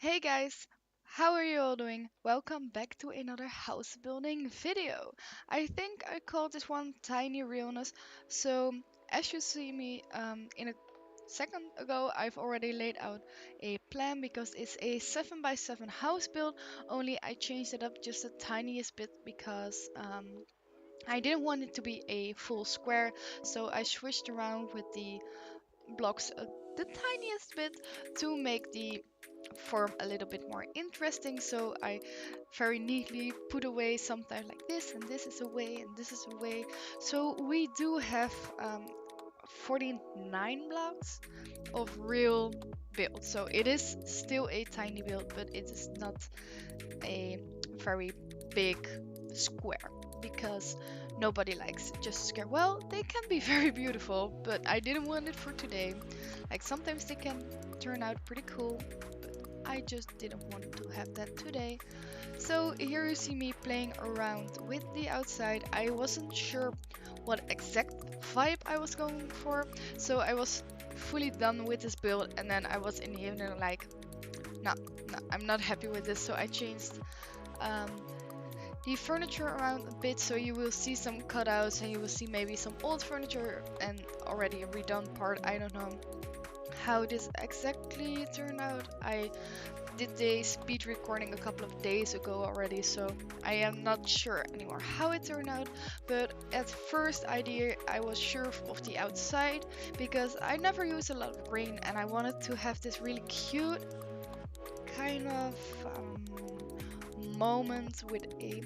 Hey guys, how are you all doing? Welcome back to another house building video. I think I called this one Tiny Realness. So as you see me in a second ago, I've already laid out a plan because it's a 7 by 7 house build. Only I changed it up just the tiniest bit because I didn't want it to be a full square. So I switched around with the blocks the tiniest bit to make the form a little bit more interesting. So I very neatly put away sometimes like this, and this is away, and this is away. So we do have 49 blocks of real build. So it is still a tiny build, but it is not a very big square because nobody likes just square. Well, they can be very beautiful, but I didn't want it for today. Like sometimes they can turn out pretty cool, but I just didn't want to have that today. So here you see me playing around with the outside. I wasn't sure what exact vibe I was going for, so I was fully done with this build, and then I was in the evening like, no, no, I'm not happy with this, so I changed um, the furniture around a bit, so you will see some cutouts and you will see maybe some old furniture and already a redone part. I don't know how this exactly turned out. I did the speed recording a couple of days ago already, so I am not sure anymore how it turned out. But at first idea I was sure of the outside because I never use a lot of green and I wanted to have this really cute kind of moment with a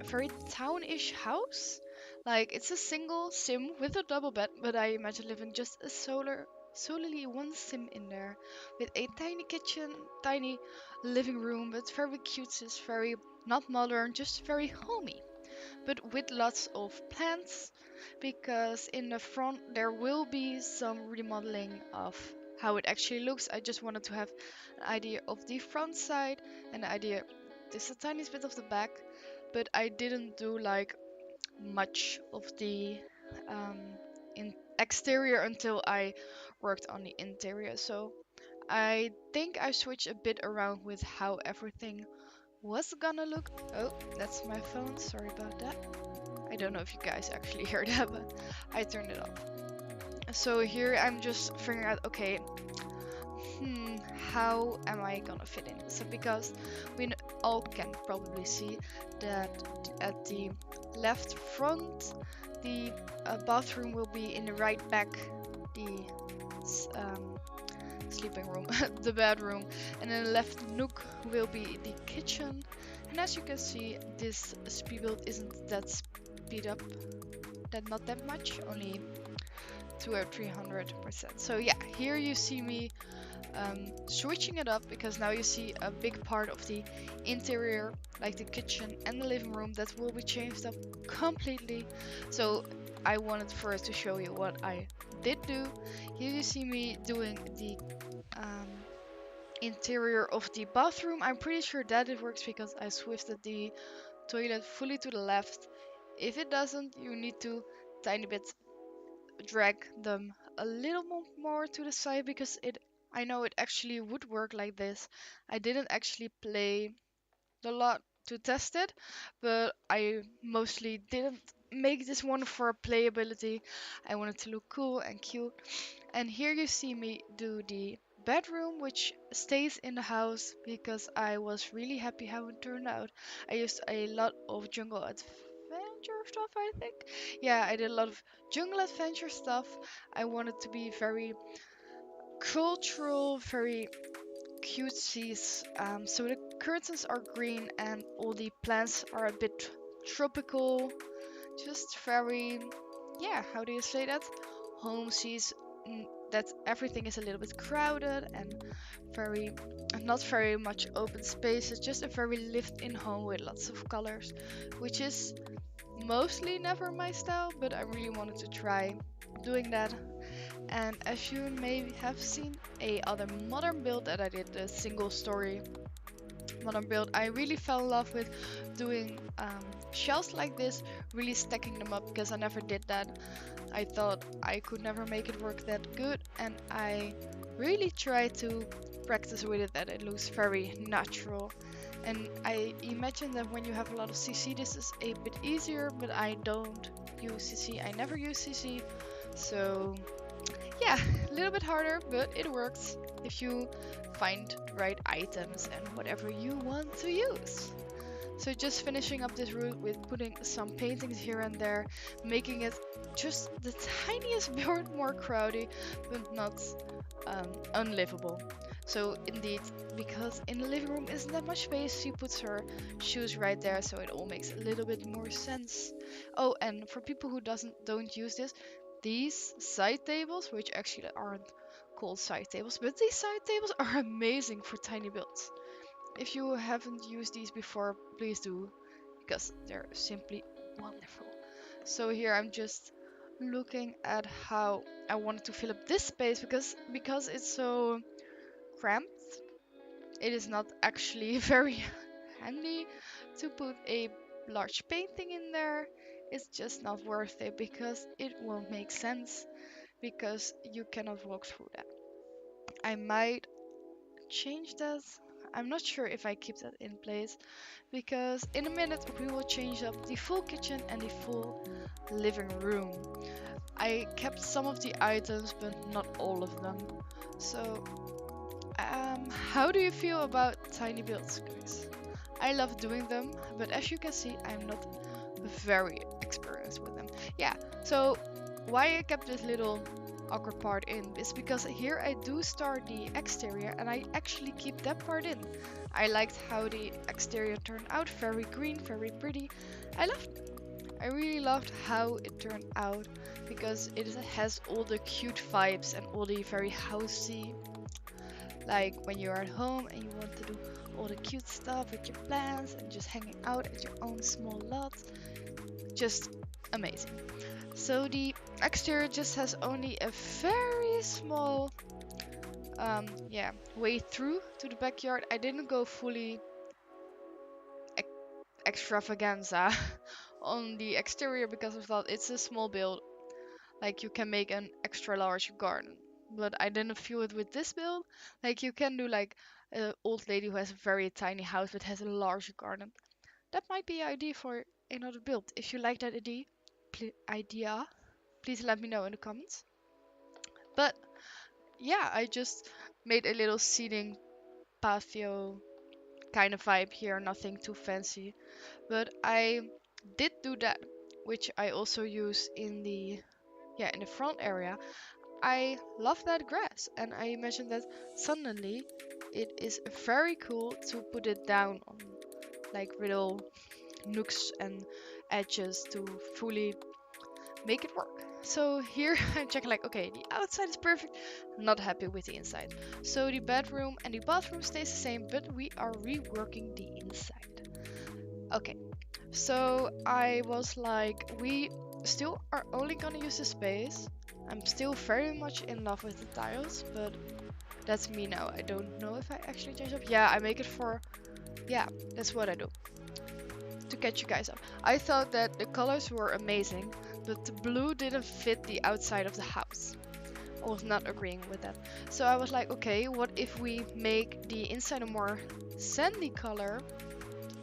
very town-ish house. Like it's a single sim with a double bed, but I imagine living just a solely one sim in there with a tiny kitchen, tiny living room, but very cute. It's very not modern, just very homey, but with lots of plants because in the front there will be some remodeling of how it actually looks. I just wanted to have an idea of the front side and an idea just a tiny bit of the back, but I didn't do like much of the um, exterior until I worked on the interior. So I think I switched a bit around with how everything was gonna look. Oh, that's my phone. Sorry about that. I don't know if you guys actually heard that, but I turned it off. So here I'm just figuring out, okay, how am I gonna fit in? So because we all can probably see that at the left front, the bathroom will be in the right back, the sleeping room, the bedroom, and then the left nook will be the kitchen. And as you can see, this speed build isn't that speed up, that not that much, only 2 or 300%. So yeah, here you see me switching it up because now you see a big part of the interior, like the kitchen and the living room, that will be changed up completely. So I wanted first to show you what I did do. Here you see me doing the interior of the bathroom. I'm pretty sure that it works because I switched the toilet fully to the left. If it doesn't, you need to tiny bit drag them a little more to the side because I know it actually would work like this. I didn't actually play a lot to test it, but I mostly didn't make this one for playability. I wanted to look cool and cute. And here you see me do the bedroom, which stays in the house because I was really happy how it turned out. I used a lot of jungle adventure stuff, I think. Yeah, I did a lot of jungle adventure stuff. I wanted to be very cultural, very cutesy. So the curtains are green and all the plants are a bit tropical. Just very, yeah, how do you say that? Homesies. That everything is a little bit crowded and very, not very much open space. It's just a very lived-in home with lots of colors, which is mostly never my style, but I really wanted to try doing that. And as you may have seen a other modern build that I did, the single story modern build, I really fell in love with doing shelves like this, really stacking them up because I never did that. I thought I could never make it work that good, and I really tried to practice with it that it looks very natural. And I imagine that when you have a lot of CC, this is a bit easier, but I don't use CC. I never use CC. So yeah, a little bit harder, but it works if you find the right items and whatever you want to use. So just finishing up this route with putting some paintings here and there, making it just the tiniest bit more crowdy, but not unlivable. So indeed, because in the living room isn't that much space, she puts her shoes right there, so it all makes a little bit more sense. Oh, and for people who don't use this, these side tables, which actually aren't called side tables, but these side tables are amazing for tiny builds. If you haven't used these before, please do, because they're simply wonderful. So here I'm just looking at how I wanted to fill up this space because it's so cramped. It is not actually very handy to put a large painting in there. It's just not worth it because it won't make sense because you cannot walk through that. I might change that. I'm not sure if I keep that in place because in a minute we will change up the full kitchen and the full living room. I kept some of the items but not all of them. So how do you feel about tiny builds, guys? I love doing them, but as you can see, I'm not very experienced with them. Yeah, so why I kept this little awkward part in is because here I do start the exterior and I actually keep that part in. I liked how the exterior turned out, very green, very pretty. I really loved how it turned out because it has all the cute vibes and all the very housey, like when you're at home and you want to do all the cute stuff with your plants and just hanging out at your own small lot. Just amazing. So the exterior just has only a very small way through to the backyard. I didn't go fully extravaganza on the exterior because I thought it's a small build, like you can make an extra large garden. But I didn't feel it with this build. Like you can do like an old lady who has a very tiny house but has a large garden. That might be an idea for another build. If you like that idea, please let me know in the comments. But yeah, I just made a little seating patio kind of vibe here, nothing too fancy. But I did do that, which I also use in the front area. I love that grass, and I imagine that suddenly it is very cool to put it down on like little nooks and edges to fully make it work. So here I'm checking like, okay, the outside is perfect, not happy with the inside. So the bedroom and the bathroom stays the same, but we are reworking the inside. Okay, so I was like, we still are only gonna use the space. I'm still very much in love with the tiles, but that's me now. I don't know if I actually change up. Yeah, I make it for, yeah, that's what I do. To catch you guys up. I thought that the colors were amazing, but the blue didn't fit the outside of the house. I was not agreeing with that. So I was like, okay, what if we make the inside a more sandy color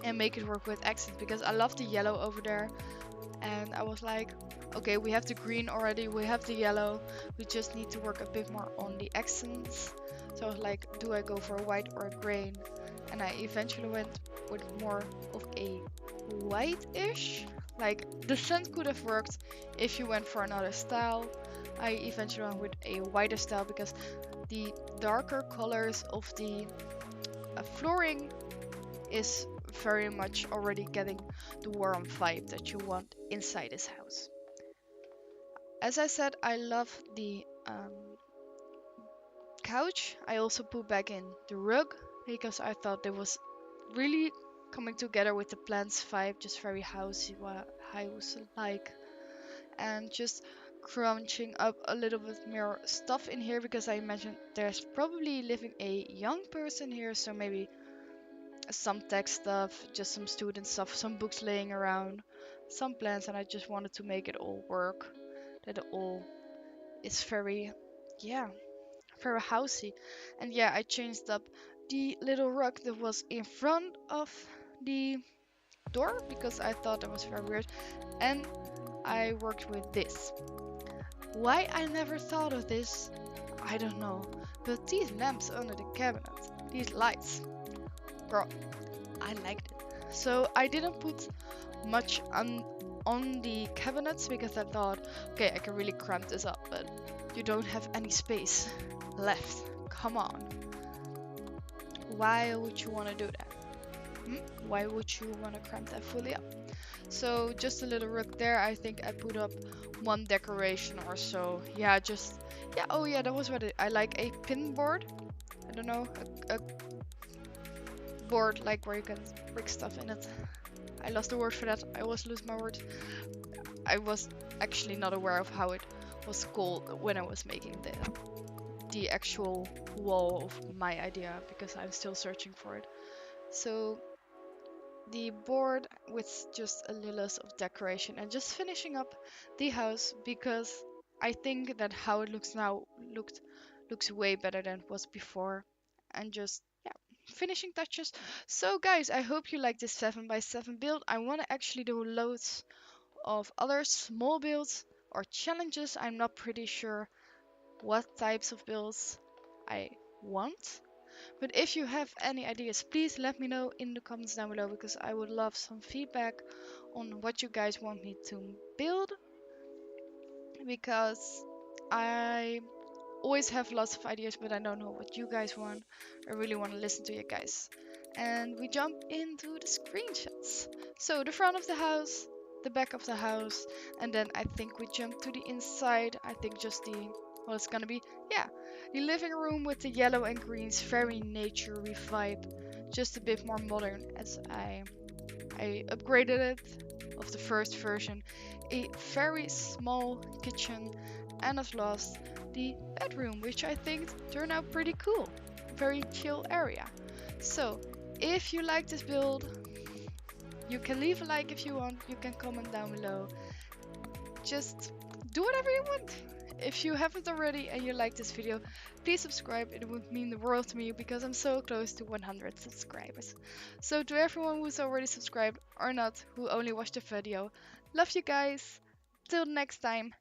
and make it work with accents? Because I love the yellow over there. And I was like, okay, we have the green already, we have the yellow. We just need to work a bit more on the accents. So I was like, do I go for a white or a grey? And I eventually went with more of a white-ish. Like the scent could have worked if you went for another style. I eventually went with a whiter style because the darker colors of the flooring is very much already getting the warm vibe that you want inside this house. As I said, I love the couch. I also put back in the rug because I thought it was really coming together with the plants vibe, just very housey, what house like, and just crunching up a little bit more stuff in here because I imagine there's probably living a young person here, so maybe some tech stuff, just some student stuff, some books laying around, some plants, and I just wanted to make it all work, that it all is very, yeah, very housey. And yeah, I changed up the little rug that was in front of the door because I thought that was very weird. And I worked with this. Why I never thought of this, I don't know. But these lamps under the cabinet, these lights, girl, I liked it. So I didn't put much on the cabinets because I thought, okay, I can really cramp this up, but you don't have any space left. Come on. Why would you want to do that? Why would you want to cramp that fully up? So just a little rug there. I think I put up one decoration or so. Yeah, just, yeah, oh yeah, that was what I like a pin board. I don't know, a board like where you can brick stuff in it. I lost the word for that. I always lose my word. I was actually not aware of how it was called when I was making the actual wall of my idea because I'm still searching for it. So the board with just a little less of decoration and just finishing up the house because I think that how it looks now looks way better than it was before, and just, yeah, finishing touches. So guys, I hope you like this 7x7 build. I want to actually do loads of other small builds or challenges. I'm not pretty sure what types of builds I want. But if you have any ideas, please let me know in the comments down below because I would love some feedback on what you guys want me to build. Because I always have lots of ideas, but I don't know what you guys want. I really want to listen to you guys. And we jump into the screenshots. So the front of the house, the back of the house, and then I think we jump to the inside. I think just the, well, it's gonna be, yeah, the living room with the yellow and greens, very naturey vibe, just a bit more modern as I upgraded it of the first version. A very small kitchen, and at last the bedroom, which I think turned out pretty cool. Very chill area. So if you like this build, you can leave a like if you want, you can comment down below. Just do whatever you want. If you haven't already and you like this video, please subscribe. It would mean the world to me because I'm so close to 100 subscribers. So to everyone who's already subscribed or not, who only watched the video, love you guys. Till next time.